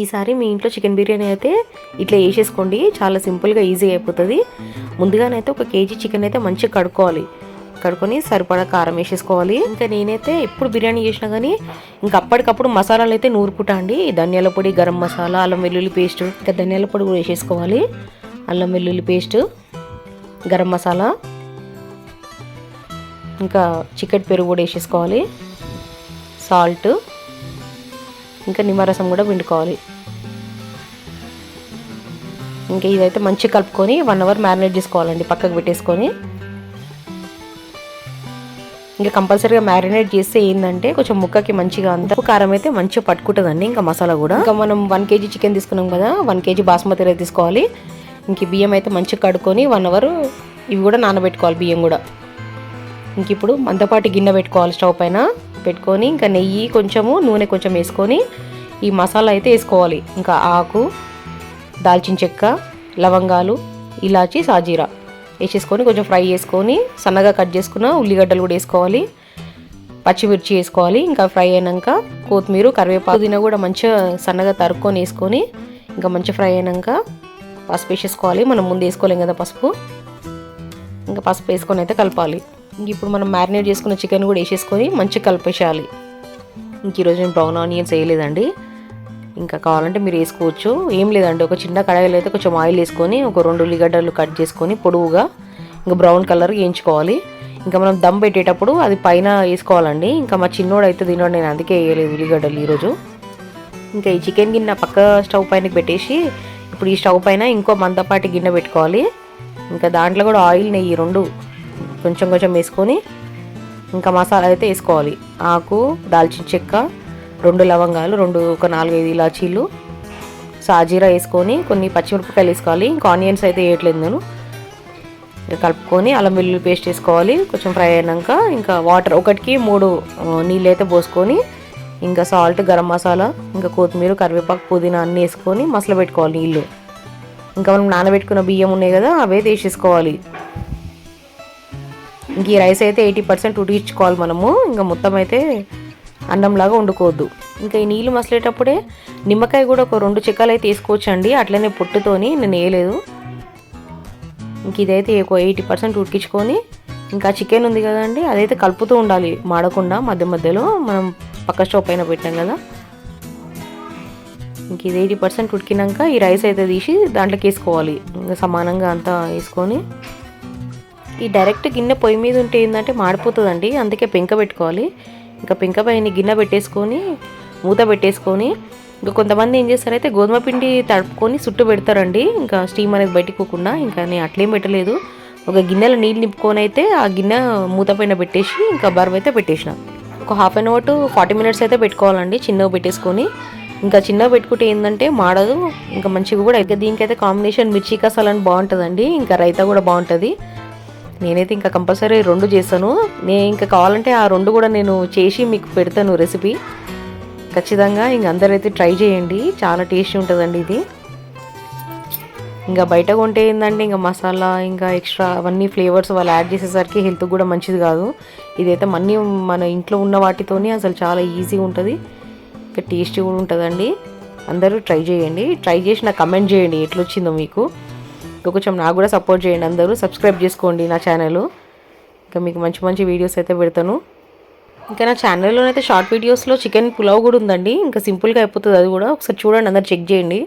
ఈసారి మీ ఇంట్లో చికెన్ బిర్యానీ అయితే ఇట్లా వేసేసుకోండి, చాలా సింపుల్గా ఈజీగా అయిపోతుంది. ముందుగానైతే 1 కేజీ చికెన్ అయితే మంచిగా కడుక్కొని సరిపడా కారం వేసేసుకోవాలి. ఇంకా నేనైతే ఎప్పుడు బిర్యానీ చేసినా కానీ ఇంకా అప్పటికప్పుడు మసాలాలు అయితే నూరుకుంటా అండి. ధనియాల పొడి, గరం మసాలా, అల్లం వెల్లుల్లి పేస్ట్, ఇంకా ధనియాల పొడి కూడా వేసేసుకోవాలి, అల్లం వెల్లుల్లి పేస్ట్, గరం మసాలా, ఇంకా చికెన్ పెరుగు కూడా వేసేసుకోవాలి, సాల్ట్, ఇంకా నిమ్మరసం కూడా పిండుకోవాలి. ఇంకా ఇదైతే మంచిగా కలుపుకొని 1 అవర్ మ్యారినేట్ చేసుకోవాలండి, పక్కకు పెట్టేసుకొని. ఇంకా కంపల్సరీగా మ్యారినేట్ చేస్తే ఏంటంటే కొంచెం ముక్కకి మంచిగా అంత కారం అయితే మంచిగా పట్టుకుంటుందండి. ఇంకా మసాలా కూడా. ఇంకా మనం 1 కేజీ చికెన్ తీసుకున్నాం కదా, 1 కేజీ బాస్మతి రైస్ తీసుకోవాలి. ఇంక బియ్యం అయితే మంచిగా కడుక్కొని 1 అవర్ ఇవి కూడా నానబెట్టుకోవాలి, బియ్యం కూడా. ఇంక ఇప్పుడు మందపాటి గిన్నె పెట్టుకోవాలి, స్టవ్ పైన పెట్టుకొని ఇంకా నెయ్యి కొంచెము, నూనె కొంచెం వేసుకొని ఈ మసాలా అయితే వేసుకోవాలి. ఇంకా ఆకు, దాల్చిన చెక్క, లవంగాలు, ఇలాచి, సాజీరా వేసేసుకొని కొంచెం ఫ్రై చేసుకొని సన్నగా కట్ చేసుకున్న ఉల్లిగడ్డలు కూడా వేసుకోవాలి, పచ్చిమిర్చి వేసుకోవాలి. ఇంకా ఫ్రై అయినాక కొత్తిమీర, కరివేపాకు, పుదీనా కూడా మంచిగా సన్నగా తరుక్కొని వేసుకొని ఇంకా మంచిగా ఫ్రై అయినాక పసుపు వేసేసుకోవాలి. మనం ముందు వేసుకోలేం కదా పసుపు. ఇంకా పసుపు వేసుకొని అయితే కలపాలి. ఇంక ఇప్పుడు మనం మ్యారినేట్ చేసుకున్న చికెన్ కూడా వేసేసుకొని మంచిగా కలిపేసేయాలి. ఇంక ఈరోజు నేను బ్రౌన్ ఆనియన్స్ వేయలేదండి, ఇంకా కావాలంటే మీరు వేసుకోవచ్చు. ఏం లేదండి, ఒక చిన్న కడాయిలో అయితే కొంచెం ఆయిల్ వేసుకొని ఒక 2 ఉల్లిగడ్డలు కట్ చేసుకొని పొడవుగా ఇంకా బ్రౌన్ కలర్ వేయించుకోవాలి. ఇంకా మనం దమ్ పెట్టేటప్పుడు అది పైన వేసుకోవాలండి. ఇంకా మా చిన్నోడు అయితే తినోడు, నేను అందుకే వేయలేదు ఉల్లిగడ్డలు ఈరోజు. ఇంకా ఈ చికెన్ గిన్నె పక్క స్టవ్ పైనకి పెట్టేసి ఇప్పుడు ఈ స్టవ్ పైన ఇంకో మందపాటి గిన్నె పెట్టుకోవాలి. ఇంకా దాంట్లో కూడా ఆయిల్, నెయ్యి 2 కొంచెం కొంచెం వేసుకొని ఇంకా మసాలా అయితే వేసుకోవాలి. ఆకు, దాల్చిన చెక్క, 2 లవంగాలు, ఒక 4-5 ఇలాచీలు, సాజీరా వేసుకొని కొన్ని పచ్చిమిరపకాయలు వేసుకోవాలి. ఇంకా ఆనియన్స్ అయితే వేయట్లేదు నేను. ఇంకా కలుపుకొని అల్లం వెల్లుల్లి పేస్ట్ వేసుకోవాలి. కొంచెం ఫ్రై అయినాక ఇంకా వాటర్ 1కి 3 నీళ్ళు అయితే పోసుకొని ఇంకా సాల్ట్, గరం మసాలా, ఇంకా కొత్తిమీర, కరివేపాకు, పుదీనా అన్నీ వేసుకొని మసాలా పెట్టుకోవాలి నీళ్ళు. ఇంకా మనం నానబెట్టుకున్న బియ్యం ఉన్నాయి కదా, అవే వేసేసుకోవాలి. ఇంక ఈ రైస్ అయితే 80% ఉడికించుకోవాలి మనము. ఇంకా మొత్తం అయితే అన్నంలాగా వండుకోవద్దు. ఇంకా ఈ నీళ్ళు మసలేటప్పుడే నిమ్మకాయ కూడా ఒక 2 చెక్కలు అయితే వేసుకోవచ్చండి, అట్లనే పొట్టుతోని, నేను వేయలేదు. ఇంక ఇదైతే ఒక 80% ఉడికించుకొని ఇంకా చికెన్ ఉంది కదండి, అదైతే కలుపుతూ ఉండాలి మాడకుండా మధ్య మధ్యలో. మనం పక్క స్టవ్ పైన పెట్టాం కదా. ఇంక ఇది 80% ఉడికినాక ఈ రైస్ అయితే తీసి దాంట్లోకి వేసుకోవాలి. ఇంకా సమానంగా అంతా వేసుకొని ఈ డైరెక్ట్ గిన్నె పొయ్యి మీద ఉంటే ఏంటంటే మాడిపోతుందండి, అందుకే పెంక పెట్టుకోవాలి. ఇంకా పెంక పైన గిన్నె పెట్టేసుకొని మూత పెట్టేసుకొని ఇంకా కొంతమంది ఏం చేస్తారైతే గోధుమ పిండి తడుపుకొని చుట్టూ పెడతారండి, ఇంకా స్టీమ్ అనేది బయటికి పోకుండా. ఇంకా నేను అట్లేం పెట్టలేదు, ఒక గిన్నెలో నీళ్ళు నింపుకొని అయితే ఆ గిన్నె మూత పైన పెట్టేసి ఇంకా బరువు అయితే పెట్టేసిన. ఒక 1/2 అవర్ to 40 minutes అయితే పెట్టుకోవాలండి, చిన్నగా పెట్టేసుకొని. ఇంకా చిన్నగా పెట్టుకుంటే ఏంటంటే మాడదు, ఇంకా మంచిగా కూడా. ఇంకా దీనికైతే కాంబినేషన్ మిర్చి కసాలని బాగుంటుందండి, ఇంకా రైతా కూడా బాగుంటుంది. నేనైతే ఇంకా కంపల్సరీ 2 చేస్తాను. నేను ఇంకా కావాలంటే ఆ 2 కూడా నేను చేసి మీకు పెడతాను రెసిపీ ఖచ్చితంగా. ఇంక అందరైతే ట్రై చేయండి, చాలా టేస్టీ ఉంటుందండి ఇది. ఇంకా బయట కొంటే ఏంటంటే ఇంకా మసాలా ఇంకా ఎక్స్ట్రా అవన్నీ ఫ్లేవర్స్ వాళ్ళు యాడ్ చేసేసరికి హెల్త్ కూడా మంచిది కాదు. ఇదైతే మన ఇంట్లో ఉన్న వాటితోనే అసలు చాలా ఈజీగా ఉంటుంది, ఇంకా టేస్టీ కూడా ఉంటుందండి. అందరూ ట్రై చేయండి, ట్రై చేసి నాకు కమెంట్ చేయండి ఎట్లొచ్చిందో మీకు. ఇంకా కొంచెం నాకు కూడా సపోర్ట్ చేయండి, అందరూ సబ్స్క్రైబ్ చేసుకోండి నా ఛానల్. ఇంకా మీకు మంచి మంచి వీడియోస్ అయితే పెడతాను. ఇంకా నా ఛానల్లోనైతే షార్ట్ వీడియోస్లో చికెన్ పులావ్ కూడా ఉందండి, ఇంకా సింపుల్గా అయిపోతుంది అది కూడా. ఒకసారి చూడండి, అందరు చెక్ చేయండి.